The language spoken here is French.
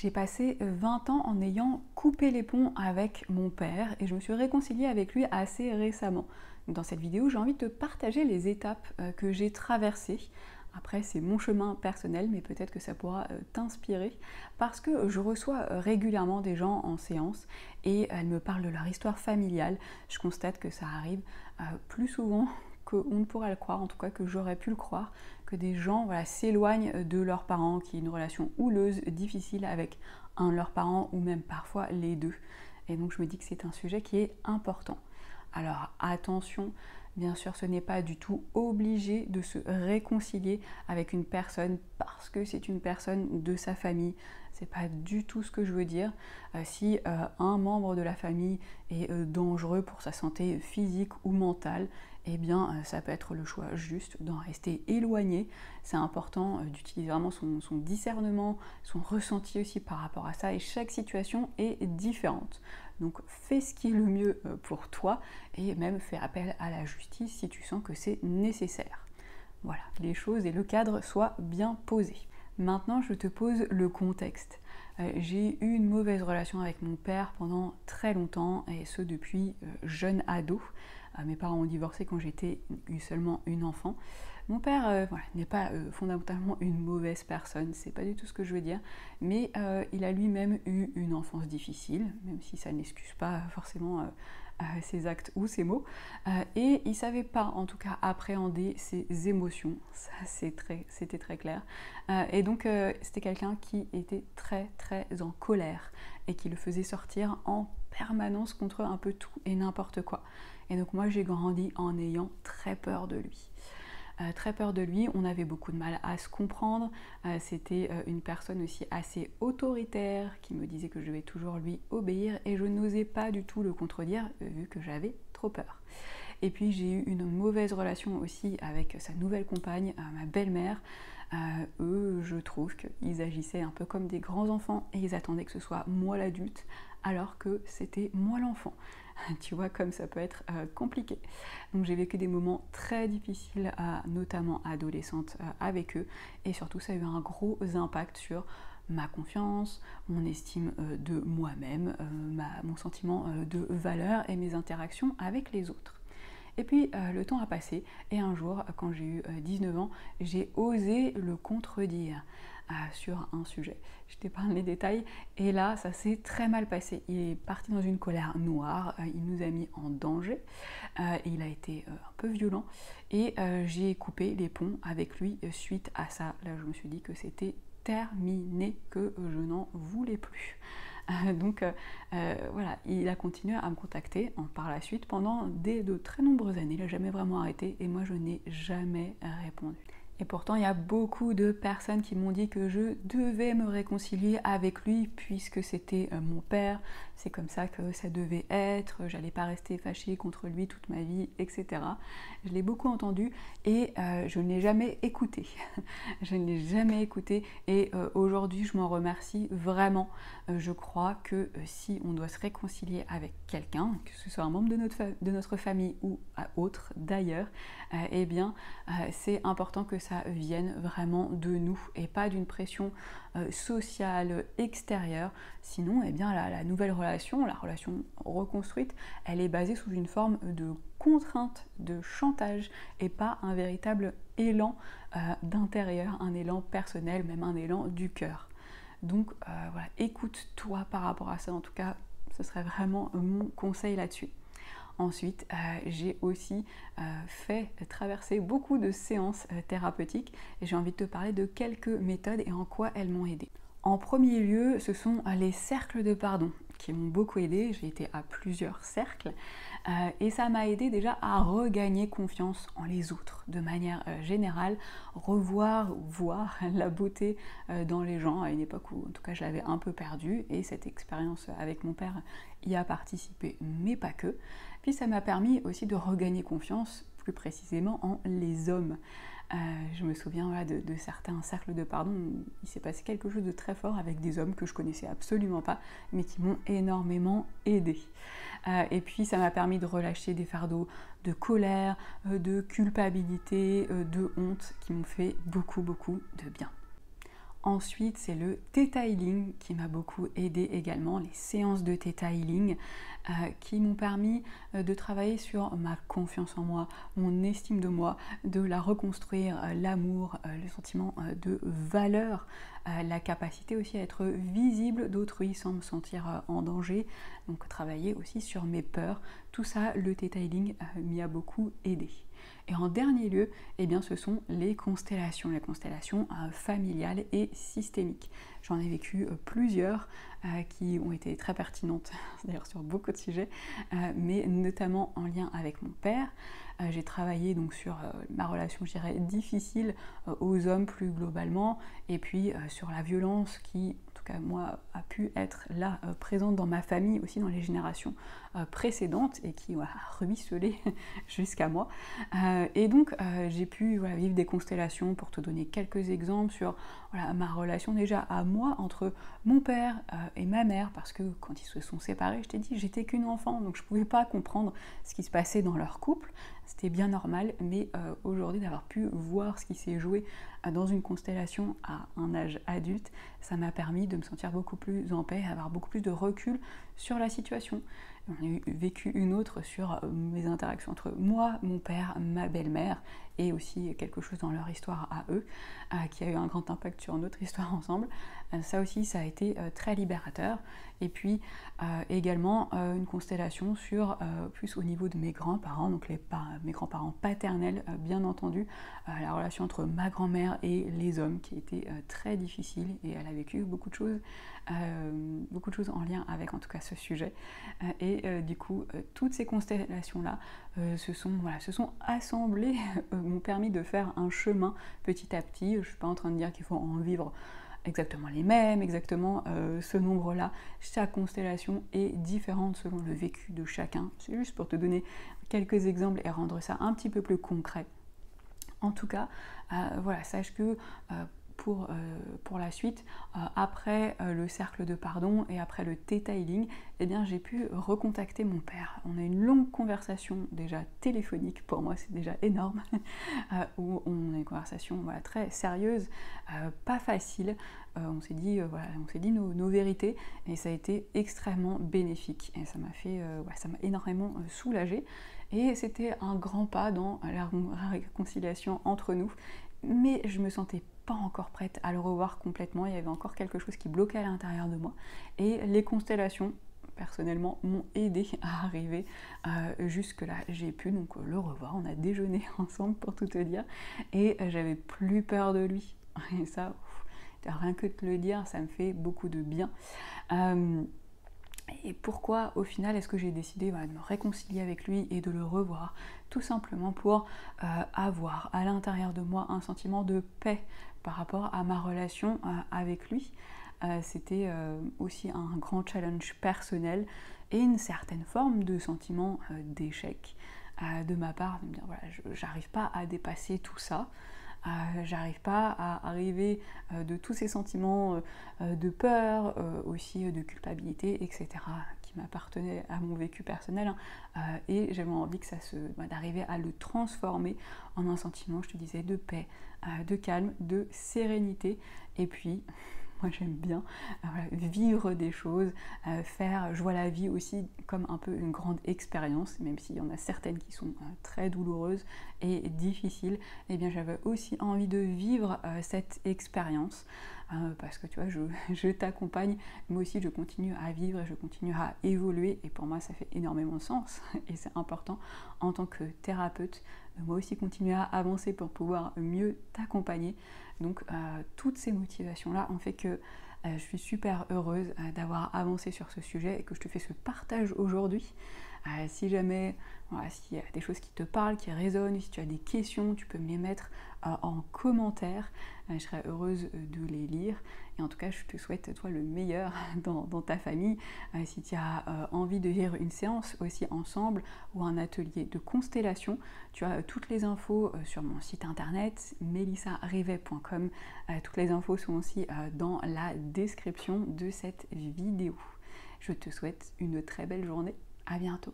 J'ai passé 20 ans en ayant coupé les ponts avec mon père et je me suis réconciliée avec lui assez récemment. Dans cette vidéo, j'ai envie de te partager les étapes que j'ai traversées. Après, c'est mon chemin personnel, mais peut-être que ça pourra t'inspirer parce que je reçois régulièrement des gens en séance et elles me parlent de leur histoire familiale. Je constate que ça arrive plus souvent qu'on ne pourrait le croire, en tout cas que j'aurais pu le croire, que des gens s'éloignent de leurs parents, qui aient une relation houleuse, difficile avec un de leurs parents ou même parfois les deux. Et donc je me dis que c'est un sujet qui est important. Alors attention, bien sûr ce n'est pas du tout obligé de se réconcilier avec une personne parce que c'est une personne de sa famille. C'est pas du tout ce que je veux dire. Si un membre de la famille est dangereux pour sa santé physique ou mentale, eh bien ça peut être le choix juste d'en rester éloigné. C'est important d'utiliser vraiment son discernement, son ressenti aussi par rapport à ça, et chaque situation est différente. Donc fais ce qui est le mieux pour toi et même fais appel à la justice si tu sens que c'est nécessaire. Voilà, les choses et le cadre soient bien posés. Maintenant, je te pose le contexte. J'ai eu une mauvaise relation avec mon père pendant très longtemps, et ce depuis jeune ado. Mes parents ont divorcé quand j'étais seulement une enfant. Mon père n'est pas fondamentalement une mauvaise personne, c'est pas du tout ce que je veux dire, mais il a lui-même eu une enfance difficile, même si ça n'excuse pas forcément ses actes ou ses mots, et il savait pas en tout cas appréhender ses émotions, ça c'était très clair, et donc c'était quelqu'un qui était très en colère et qui le faisait sortir en permanence contre un peu tout et n'importe quoi. Et donc moi j'ai grandi en ayant très peur de lui. Très peur de lui, on avait beaucoup de mal à se comprendre, c'était une personne aussi assez autoritaire qui me disait que je devais toujours lui obéir et je n'osais pas du tout le contredire vu que j'avais trop peur. Et puis j'ai eu une mauvaise relation aussi avec sa nouvelle compagne, ma belle-mère. Eux, je trouve qu'ils agissaient un peu comme des grands enfants et ils attendaient que ce soit moi l'adulte alors que c'était moi l'enfant. Tu vois comme ça peut être compliqué. Donc j'ai vécu des moments très difficiles, notamment adolescente, avec eux, et surtout ça a eu un gros impact sur ma confiance, mon estime de moi-même, mon sentiment de valeur et mes interactions avec les autres. Et puis le temps a passé et un jour, quand j'ai eu 19 ans, j'ai osé le contredire sur un sujet. Je t'épargne les détails et là ça s'est très mal passé. Il est parti dans une colère noire, il nous a mis en danger, et il a été un peu violent et j'ai coupé les ponts avec lui suite à ça. Là je me suis dit que c'était terminé, que je n'en voulais plus. Donc voilà, il a continué à me contacter par la suite pendant de très nombreuses années. Il n'a jamais vraiment arrêté et moi je n'ai jamais répondu. Et pourtant, il y a beaucoup de personnes qui m'ont dit que je devais me réconcilier avec lui puisque c'était mon père, c'est comme ça que ça devait être, j'allais pas rester fâchée contre lui toute ma vie, etc. Je l'ai beaucoup entendu et je ne l'ai jamais écouté. Je ne l'ai jamais écouté et aujourd'hui, je m'en remercie vraiment. Je crois que si on doit se réconcilier avec quelqu'un, que ce soit un membre de notre famille ou autre d'ailleurs, eh bien, c'est important que ça vienne vraiment de nous et pas d'une pression sociale extérieure. Sinon, eh bien, la nouvelle relation, la relation reconstruite, elle est basée sous une forme de contrainte, de chantage et pas un véritable élan d'intérieur, un élan personnel, même un élan du cœur. Donc voilà, écoute-toi par rapport à ça, en tout cas, ce serait vraiment mon conseil là-dessus. Ensuite, j'ai aussi fait traverser beaucoup de séances thérapeutiques et j'ai envie de te parler de quelques méthodes et en quoi elles m'ont aidée. En premier lieu, ce sont les cercles de pardon qui m'ont beaucoup aidée. J'ai été à plusieurs cercles et ça m'a aidé déjà à regagner confiance en les autres de manière générale, voir la beauté dans les gens à une époque où en tout cas je l'avais un peu perdue, et cette expérience avec mon père y a participé, mais pas que. Puis ça m'a permis aussi de regagner confiance plus précisément en les hommes. Je me souviens de certains cercles de pardon où il s'est passé quelque chose de très fort avec des hommes que je connaissais absolument pas, mais qui m'ont énormément aidée. Et puis ça m'a permis de relâcher des fardeaux de colère, de culpabilité, de honte qui m'ont fait beaucoup de bien. Ensuite, c'est le Theta Healing qui m'a beaucoup aidé également, les séances de Theta Healing qui m'ont permis de travailler sur ma confiance en moi, mon estime de moi, de la reconstruire, l'amour, le sentiment de valeur, la capacité aussi à être visible d'autrui sans me sentir en danger, donc travailler aussi sur mes peurs. Tout ça, le Theta Healing m'y a beaucoup aidé. Et en dernier lieu, eh bien, ce sont les constellations familiales et systémiques. J'en ai vécu plusieurs qui ont été très pertinentes, d'ailleurs sur beaucoup de sujets, mais notamment en lien avec mon père. J'ai travaillé donc sur ma relation, je dirais, difficile aux hommes plus globalement, et puis sur la violence qui, en tout cas moi, a pu être là, présente dans ma famille, aussi dans les générations précédentes, et qui a ruisselé jusqu'à moi. Et donc j'ai pu vivre des constellations, pour te donner quelques exemples, sur ma relation déjà à moi, entre mon père et ma mère, parce que quand ils se sont séparés, je t'ai dit, j'étais qu'une enfant, donc je ne pouvais pas comprendre ce qui se passait dans leur couple. C'était bien normal, mais aujourd'hui d'avoir pu voir ce qui s'est joué dans une constellation à un âge adulte, ça m'a permis de me sentir beaucoup plus en paix, avoir beaucoup plus de recul sur la situation. On a vécu une autre sur mes interactions entre moi, mon père, ma belle-mère, et aussi quelque chose dans leur histoire à eux, qui a eu un grand impact sur notre histoire ensemble. Ça aussi, ça a été très libérateur. Et puis également une constellation sur plus au niveau de mes grands-parents, donc mes grands-parents paternels, bien entendu, la relation entre ma grand-mère et les hommes, qui était très difficile, et elle a vécu beaucoup de choses en lien avec, en tout cas, ce sujet. Et du coup, toutes ces constellations-là se sont assemblées, m'ont permis de faire un chemin petit à petit. Je ne suis pas en train de dire qu'il faut en vivre exactement les mêmes, exactement ce nombre-là. Chaque constellation est différente selon le vécu de chacun. C'est juste pour te donner quelques exemples et rendre ça un petit peu plus concret. En tout cas, sache que pour la suite, après le cercle de pardon et après le Theta Healing, eh bien, j'ai pu recontacter mon père. On a une longue conversation déjà téléphonique, pour moi c'est déjà énorme, où on a une conversation très sérieuse, pas facile. On s'est dit, nos vérités, et ça a été extrêmement bénéfique. Et ça m'a énormément soulagée. Et c'était un grand pas dans la réconciliation entre nous. Mais je me sentais pas encore prête à le revoir complètement. Il y avait encore quelque chose qui bloquait à l'intérieur de moi. Et les constellations, personnellement, m'ont aidé à arriver jusque-là. J'ai pu donc le revoir. On a déjeuné ensemble, pour tout te dire. Et j'avais plus peur de lui. Et ça, rien que de te le dire, ça me fait beaucoup de bien. Et pourquoi, au final, est-ce que j'ai décidé de me réconcilier avec lui et de le revoir? Tout simplement pour avoir à l'intérieur de moi un sentiment de paix par rapport à ma relation avec lui. C'était aussi un grand challenge personnel et une certaine forme de sentiment d'échec de ma part, de me dire j'arrive pas à dépasser tout ça. J'arrive pas à arriver de tous ces sentiments de peur, aussi de culpabilité, etc., qui m'appartenaient à mon vécu personnel, et j'avais envie que d'arriver à le transformer en un sentiment, je te disais, de paix, de calme, de sérénité. Et puis moi j'aime bien vivre des choses, je vois la vie aussi comme un peu une grande expérience, même s'il y en a certaines qui sont très douloureuses et difficiles. Et bien j'avais aussi envie de vivre cette expérience, parce que tu vois, je t'accompagne, moi aussi je continue à vivre et je continue à évoluer, et pour moi ça fait énormément de sens et c'est important en tant que thérapeute de moi aussi continuer à avancer pour pouvoir mieux t'accompagner. Donc toutes ces motivations-là ont fait que je suis super heureuse d'avoir avancé sur ce sujet et que je te fais ce partage aujourd'hui. Si jamais, s'il y a des choses qui te parlent, qui résonnent, si tu as des questions, tu peux me les mettre en commentaire. Je serai heureuse de les lire. Et en tout cas, je te souhaite, toi, le meilleur dans ta famille. Si tu as envie de vivre une séance aussi ensemble ou un atelier de constellation, tu as toutes les infos sur mon site internet melissarivet.com. Toutes les infos sont aussi dans la description de cette vidéo. Je te souhaite une très belle journée. À bientôt.